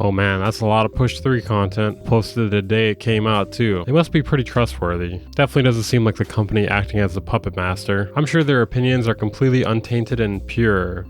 Oh man, that's a lot of Push 3 content, posted the day it came out too. They must be pretty trustworthy. Definitely doesn't seem like the company acting as a puppet master. I'm sure their opinions are completely untainted and pure.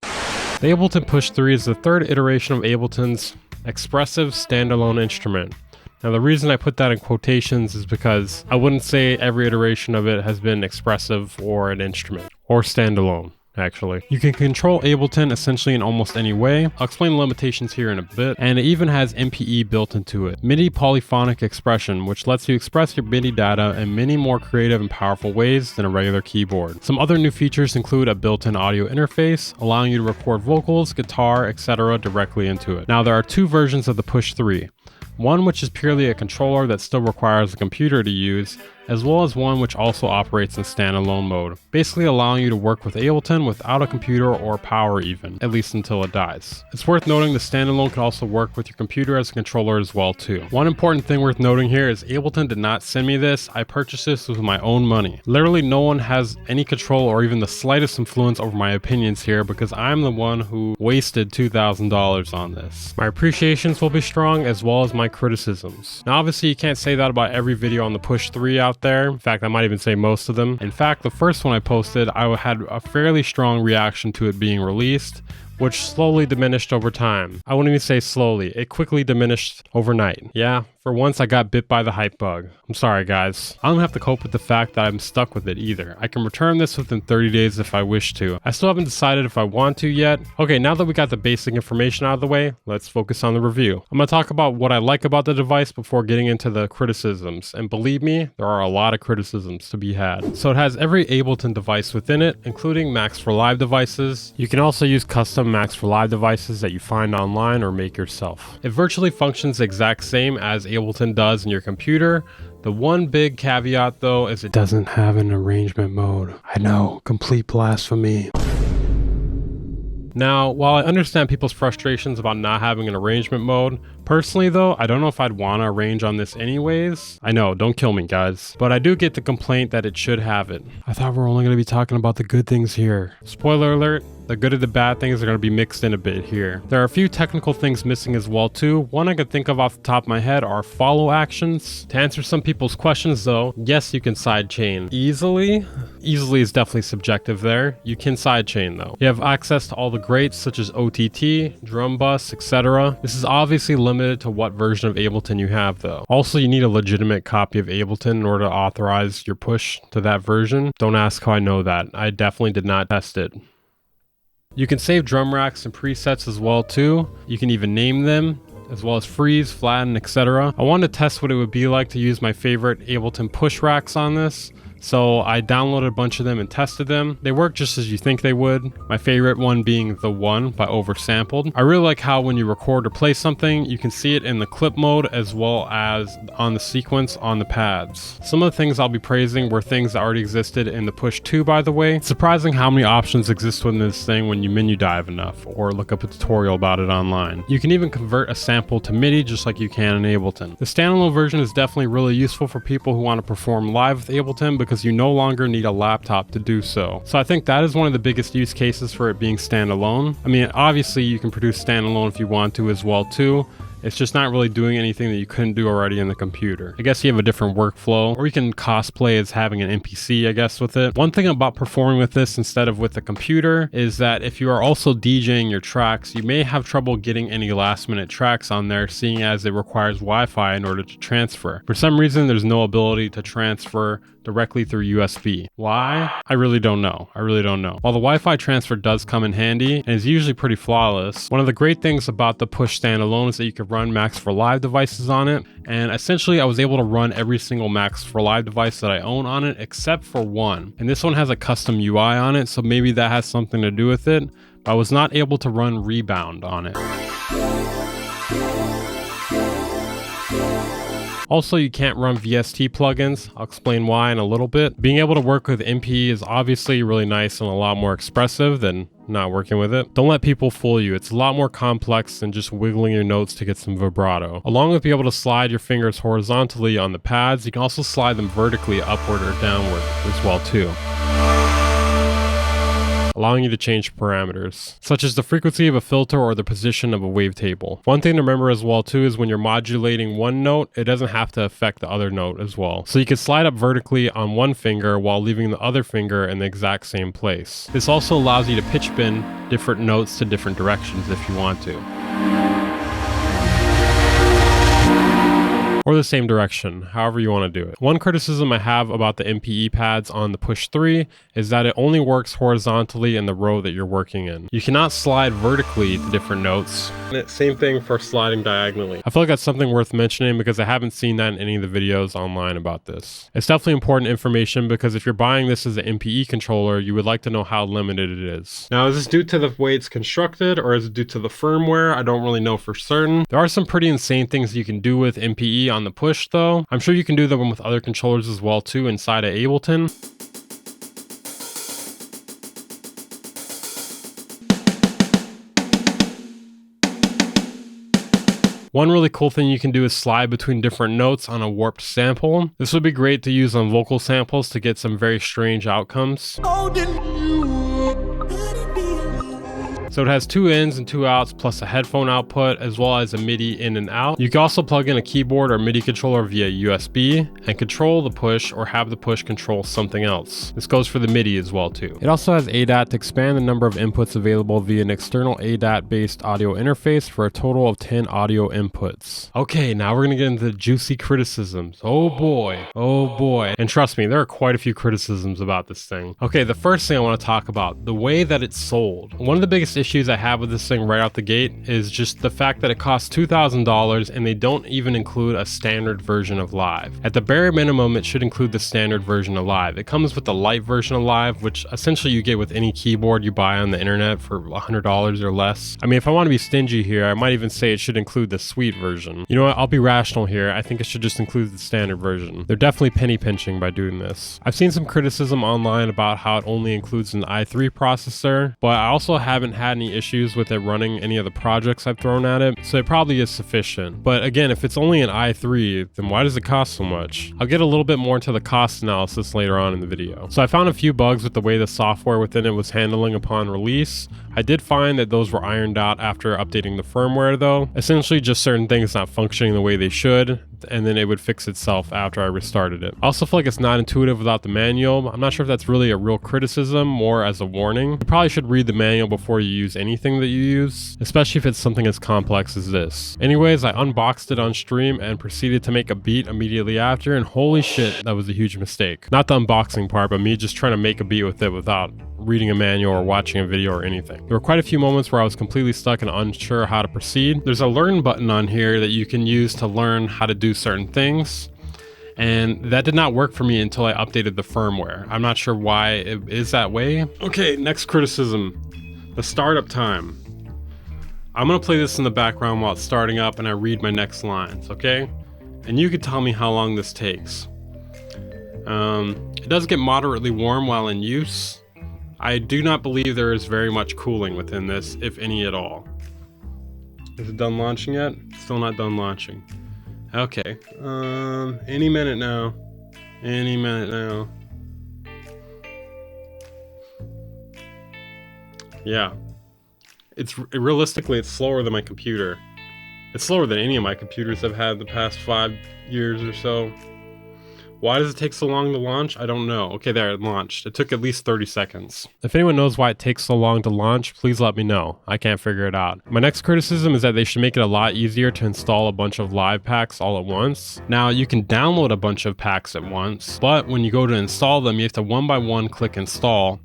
The Ableton Push 3 is the third iteration of Ableton's expressive standalone instrument. Now the reason I put that in quotations is because I wouldn't say every iteration of it has been expressive or an instrument, or standalone. Actually, you can control Ableton essentially in almost any way. I'll explain the limitations here in a bit, and it even has MPE built into it. MIDI polyphonic expression, which lets you express your MIDI data in many more creative and powerful ways than a regular keyboard. Some other new features include a built-in audio interface, allowing you to record vocals, guitar, etc. directly into it. Now there are two versions of the Push 3. One which is purely a controller that still requires a computer to use, as well as one which also operates in standalone mode, basically allowing you to work with Ableton without a computer or power even, at least until it dies. It's worth noting the standalone can also work with your computer as a controller as well too. One important thing worth noting here is Ableton did not send me this, I purchased this with my own money. Literally no one has any control or even the slightest influence over my opinions here because I'm the one who wasted $2,000 on this. My appreciations will be strong as well as my criticisms. Now obviously you can't say that about every video on the Push 3 out there. In fact, I might even say most of them. In fact, the first one I posted, I had a fairly strong reaction to it being released, which slowly diminished over time. I wouldn't even say slowly, it quickly diminished overnight. Yeah, for once I got bit by the hype bug. I'm sorry guys. I don't have to cope with the fact that I'm stuck with it either. I can return this within 30 days if I wish to. I still haven't decided if I want to yet. Okay, now that we got the basic information out of the way, let's focus on the review. I'm gonna talk about what I like about the device before getting into the criticisms. And believe me, there are a lot of criticisms to be had. So it has every Ableton device within it, including Max for Live devices. You can also use custom Max for Live devices that you find online or make yourself. It virtually functions the exact same as Ableton does in your computer. The one big caveat though is it doesn't have an arrangement mode. I know, complete blasphemy. Now, while I understand people's frustrations about not having an arrangement mode, personally though, I don't know if I'd want to arrange on this anyways. I know, don't kill me guys. But I do get the complaint that it should have it. I thought we were only going to be talking about the good things here. Spoiler alert, the good and the bad things are going to be mixed in a bit here. There are a few technical things missing as well too. One I could think of off the top of my head are follow actions. To answer some people's questions though, yes you can sidechain easily. Easily is definitely subjective there. You can sidechain though. You have access to all the greats such as OTT, drum bus, etc. This is obviously limited to what version of Ableton you have though. Also you need a legitimate copy of Ableton in order to authorize your push to that version. Don't ask how I know that. I definitely did not test it. You can save drum racks and presets as well too. You can even name them, as well as freeze, flatten, etc. I wanted to test what it would be like to use my favorite Ableton push racks on this. So I downloaded a bunch of them and tested them. They work just as you think they would. My favorite one being The One by Oversampled. I really like how when you record or play something, you can see it in the clip mode as well as on the sequence on the pads. Some of the things I'll be praising were things that already existed in the Push 2 by the way. It's surprising how many options exist within this thing when you menu dive enough or look up a tutorial about it online. You can even convert a sample to MIDI just like you can in Ableton. The standalone version is definitely really useful for people who want to perform live with Ableton because you no longer need a laptop to do so. So I think that is one of the biggest use cases for it being standalone. I mean, obviously you can produce standalone if you want to as well too. It's just not really doing anything that you couldn't do already in the computer. I guess you have a different workflow, or you can cosplay as having an NPC, I guess, with it. One thing about performing with this instead of with the computer is that if you are also DJing your tracks, you may have trouble getting any last minute tracks on there, seeing as it requires Wi-Fi in order to transfer. For some reason, there's no ability to transfer directly through USB. Why? I really don't know. While the Wi-Fi transfer does come in handy and is usually pretty flawless, one of the great things about the Push standalone is that you can run Max for Live devices on it, and essentially I was able to run every single Max for Live device that I own on it except for one, and this one has a custom UI on it, so maybe that has something to do with it, but I was not able to run Rebound on it. Also, you can't run VST plugins. I'll explain why in a little bit. Being able to work with MPE is obviously really nice and a lot more expressive than not working with it. Don't let people fool you. It's a lot more complex than just wiggling your notes to get some vibrato. Along with being able to slide your fingers horizontally on the pads, you can also slide them vertically upward or downward as well too. allowing you to change parameters, such as the frequency of a filter or the position of a wavetable. One thing to remember as well too is when you're modulating one note, it doesn't have to affect the other note as well. So you can slide up vertically on one finger while leaving the other finger in the exact same place. This also allows you to pitch bend different notes to different directions if you want to, or the same direction, however you want to do it. One criticism I have about the MPE pads on the Push 3 is that it only works horizontally in the row that you're working in. You cannot slide vertically to different notes. Same thing for sliding diagonally. I feel like that's something worth mentioning because I haven't seen that in any of the videos online about this. It's definitely important information because if you're buying this as an MPE controller, you would like to know how limited it is. Now, is this due to the way it's constructed or is it due to the firmware? I don't really know for certain. There are some pretty insane things you can do with MPE on the Push though. I'm sure you can do them with other controllers as well too inside of Ableton. One really cool thing you can do is slide between different notes on a warped sample. This would be great to use on vocal samples to get some very strange outcomes. So it has 2 ins and 2 outs plus a headphone output as well as a MIDI in and out. You can also plug in a keyboard or MIDI controller via USB and control the Push or have the Push control something else. This goes for the MIDI as well too. It also has ADAT to expand the number of inputs available via an external ADAT based audio interface for a total of 10 audio inputs. Okay, now we're gonna get into the juicy criticisms. Oh boy, oh boy. And trust me, there are quite a few criticisms about this thing. Okay, the first thing I want to talk about, the way that it's sold. One of the biggest issues I have with this thing right out the gate is just the fact that it costs $2,000 and they don't even include a standard version of Live. At the bare minimum, it should include the standard version of Live. It comes with the Lite version of Live, which essentially you get with any keyboard you buy on the internet for $100 or less. I mean, if I want to be stingy here, I might even say it should include the Suite version. You know what? I'll be rational here. I think it should just include the standard version. They're definitely penny pinching by doing this. I've seen some criticism online about how it only includes an i3 processor, but I also haven't had any issues with it running any of the projects I've thrown at it, so it probably is sufficient. But again, if it's only an i3, then why does it cost so much? I'll get a little bit more into the cost analysis later on in the video. So I found a few bugs with the way the software within it was handling upon release. I did find that those were ironed out after updating the firmware though. Essentially just certain things not functioning the way they should, and then it would fix itself after I restarted it. I also feel like it's not intuitive without the manual. I'm not sure if that's really a real criticism, more as a warning. You probably should read the manual before you use anything that you use, especially if it's something as complex as this. Anyways, I unboxed it on stream and proceeded to make a beat immediately after, and holy shit, that was a huge mistake. Not the unboxing part, but me just trying to make a beat with it without reading a manual or watching a video or anything. There were quite a few moments where I was completely stuck and unsure how to proceed. There's a learn button on here that you can use to learn how to do certain things, and that did not work for me until I updated the firmware. I'm not sure why it is that way. Okay, next criticism, the startup time. I'm gonna play this in the background while it's starting up and I read my next lines, okay? And you can tell me how long this takes. It does get moderately warm while in use. I do not believe there is very much cooling within this, if any at all. Is it done launching yet? Still not done launching. Okay, any minute now. Any minute now. Yeah. Realistically, it's slower than my computer. It's slower than any of my computers I've had the past 5 years or so. Why does it take so long to launch? I don't know. Okay, there, it launched. It took at least 30 seconds. If anyone knows why it takes so long to launch, please let me know. I can't figure it out. My next criticism is that they should make it a lot easier to install a bunch of live packs all at once. Now, you can download a bunch of packs at once, but when you go to install them, you have to one by one click install.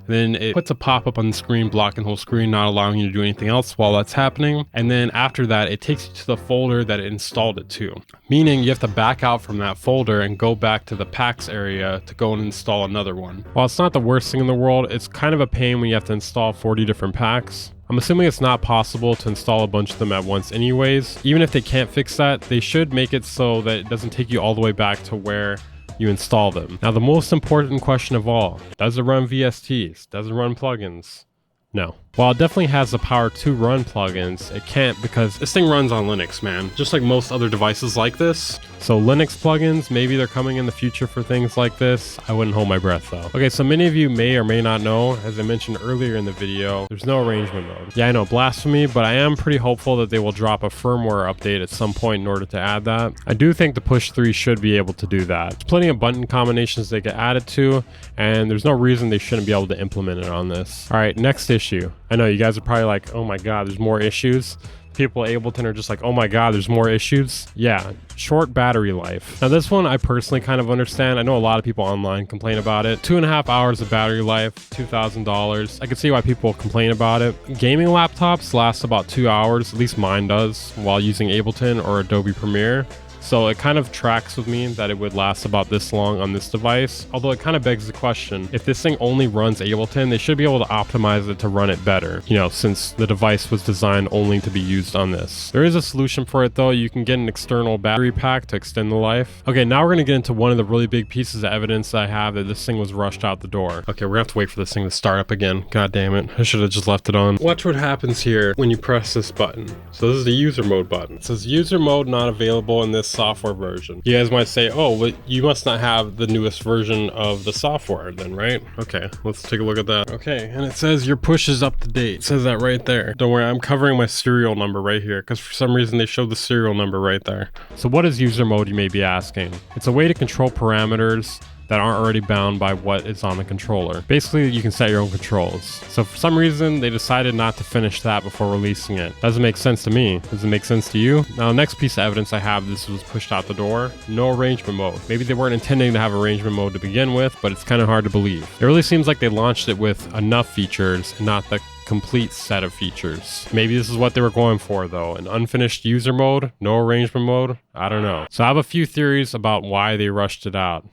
Then it puts a pop-up on the screen, blocking the whole screen, not allowing you to do anything else while that's happening. And then after that, it takes you to the folder that it installed it to. Meaning you have to back out from that folder and go back to the packs area to go and install another one. While it's not the worst thing in the world, it's kind of a pain when you have to install 40 different packs. I'm assuming it's not possible to install a bunch of them at once anyways. Even if they can't fix that, they should make it so that it doesn't take you all the way back to where you install them. Now, the most important question of all, does it run VSTs? Does it run plugins? No. While it definitely has the power to run plugins, it can't because this thing runs on Linux, man. Just like most other devices like this. So Linux plugins, maybe they're coming in the future for things like this. I wouldn't hold my breath though. Okay, so many of you may or may not know, as I mentioned earlier in the video, there's no arrangement mode. Yeah, I know, blasphemy, but I am pretty hopeful that they will drop a firmware update at some point in order to add that. I do think the Push 3 should be able to do that. There's plenty of button combinations they get added to, and there's no reason they shouldn't be able to implement it on this. All right, next issue. I know you guys are probably like, oh my god, there's more issues. People at Ableton are just like, oh my god, there's more issues. Yeah, short battery life. Now this one I personally kind of understand. I know a lot of people online complain about it. 2.5 hours of battery life, $2,000. I can see why people complain about it. Gaming laptops last about 2 hours, at least mine does, while using Ableton or Adobe Premiere. So it kind of tracks with me that it would last about this long on this device. Although it kind of begs the question, if this thing only runs Ableton, they should be able to optimize it to run it better, you know, since the device was designed only to be used on this. There is a solution for it though. You can get an external battery pack to extend the life. Okay, now we're gonna get into one of the really big pieces of evidence that I have that this thing was rushed out the door. Okay, we're gonna have to wait for this thing to start up again. God damn it, I should have just left it on. Watch what happens here when you press this button. So this is the user mode button. It says user mode not available in this software version. You guys might say, oh, but you must not have the newest version of the software then, right? Okay, let's take a look at that. Okay, and it says your push is up to date. It says that right there. Don't worry, I'm covering my serial number right here because for some reason they showed the serial number right there. So what is user mode, you may be asking? It's a way to control parameters that aren't already bound by what is on the controller. Basically, you can set your own controls. So for some reason, they decided not to finish that before releasing it. Doesn't make sense to me. Does it make sense to you? Now, the next piece of evidence I have, this was pushed out the door. No arrangement mode. Maybe they weren't intending to have arrangement mode to begin with, but it's kind of hard to believe. It really seems like they launched it with enough features and not the complete set of features. Maybe this is what they were going for though. An unfinished user mode, no arrangement mode, I don't know. So I have a few theories about why they rushed it out.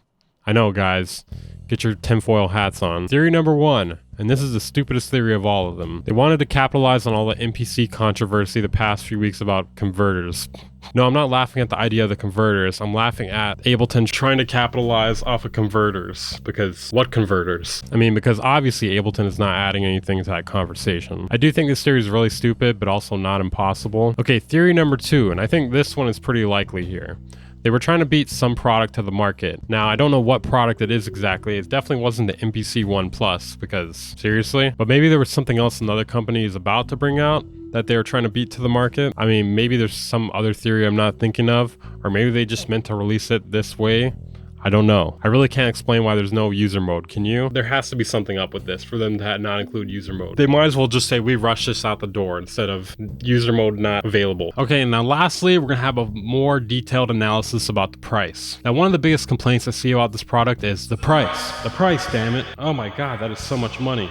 I know, guys. Get your tinfoil hats on. Theory number one, and this is the stupidest theory of all of them. They wanted to capitalize on all the NPC controversy the past few weeks about converters. No, I'm not laughing at the idea of the converters. I'm laughing at Ableton trying to capitalize off of converters. Because what converters? I mean, because obviously Ableton is not adding anything to that conversation. I do think this theory is really stupid, but also not impossible. Okay, theory number two, and I think this one is pretty likely here. They were trying to beat some product to the market. Now, I don't know what product it is exactly. It definitely wasn't the MPC 1 Plus, because seriously? But maybe there was something else another company is about to bring out that they were trying to beat to the market. I mean, maybe there's some other theory I'm not thinking of, or maybe they just meant to release it this way. I don't know. I really can't explain why there's no user mode. Can you? There has to be something up with this for them to not include user mode. They might as well just say we rushed this out the door instead of user mode not available. Okay, and now lastly, we're gonna have a more detailed analysis about the price. Now, one of the biggest complaints I see about this product is the price. The price, damn it. Oh my god, that is so much money.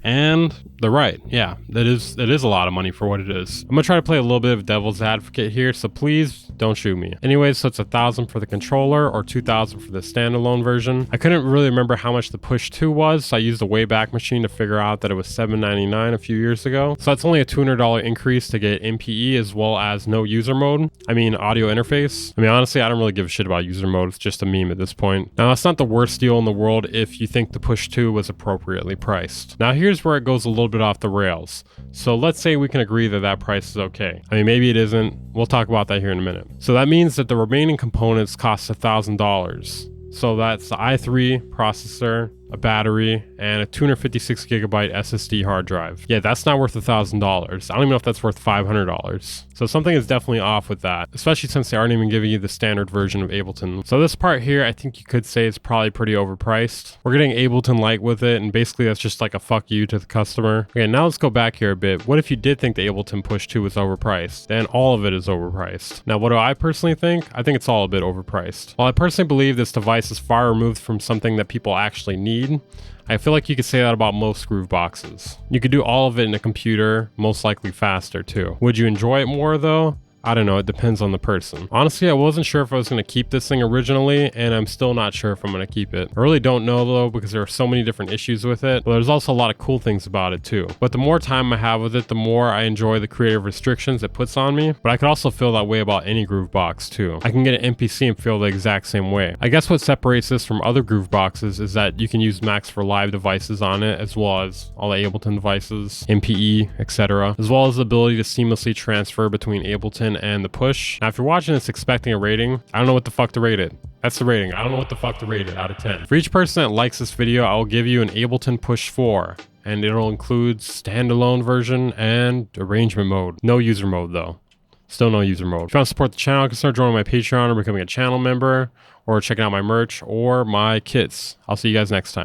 And they're right. Yeah, it is a lot of money for what it is. I'm gonna try to play a little bit of devil's advocate here, so please don't shoot me. Anyways, so it's $1,000 for the controller or $2,000 for the standalone version. I couldn't really remember how much the Push 2 was, so I used the Wayback Machine to figure out that it was $799 a few years ago. So that's only a $200 increase to get MPE as well as no user mode. I mean, audio interface. I mean, honestly, I don't really give a shit about user mode. It's just a meme at this point. Now, that's not the worst deal in the world if you think the Push 2 was appropriately priced. Now, here's where it goes a little bit off the rails. So let's say we can agree that that price is okay. I mean, maybe it isn't. We'll talk about that here in a minute. So that means that the remaining components cost $1,000. So that's the i3 processor, a battery, and a 256 gigabyte SSD hard drive. Yeah, that's not worth $1,000. I don't even know if that's worth $500. So something is definitely off with that, especially since they aren't even giving you the standard version of Ableton. So this part here, I think you could say is probably pretty overpriced. We're getting Ableton Lite with it, and basically that's just like a fuck you to the customer. Okay, now let's go back here a bit. What if you did think the Ableton Push 2 was overpriced? Then all of it is overpriced. Now, what do I personally think? I think it's all a bit overpriced. While I personally believe this device is far removed from something that people actually need, I feel like you could say that about most groove boxes. You could do all of it in a computer, most likely faster too. Would you enjoy it more though? I don't know, it depends on the person. Honestly, I wasn't sure if I was going to keep this thing originally, and I'm still not sure if I'm going to keep it. I really don't know though, because there are so many different issues with it, but there's also a lot of cool things about it too. But the more time I have with it, the more I enjoy the creative restrictions it puts on me, but I could also feel that way about any groove box too. I can get an MPC and feel the exact same way. I guess what separates this from other groove boxes is that you can use Max for live devices on it, as well as all the Ableton devices, MPE, etc., as well as the ability to seamlessly transfer between Ableton and the Push. Now, if you're watching this expecting a rating, I don't know what the fuck to rate it. That's the rating. I don't know what the fuck to rate it out of 10. For each person that likes this video, I will give you an Ableton Push 4, and it'll include standalone version and arrangement mode. No user mode though. Still no user mode. If you want to support the channel, consider joining my Patreon or becoming a channel member, or checking out my merch or my kits. I'll see you guys next time.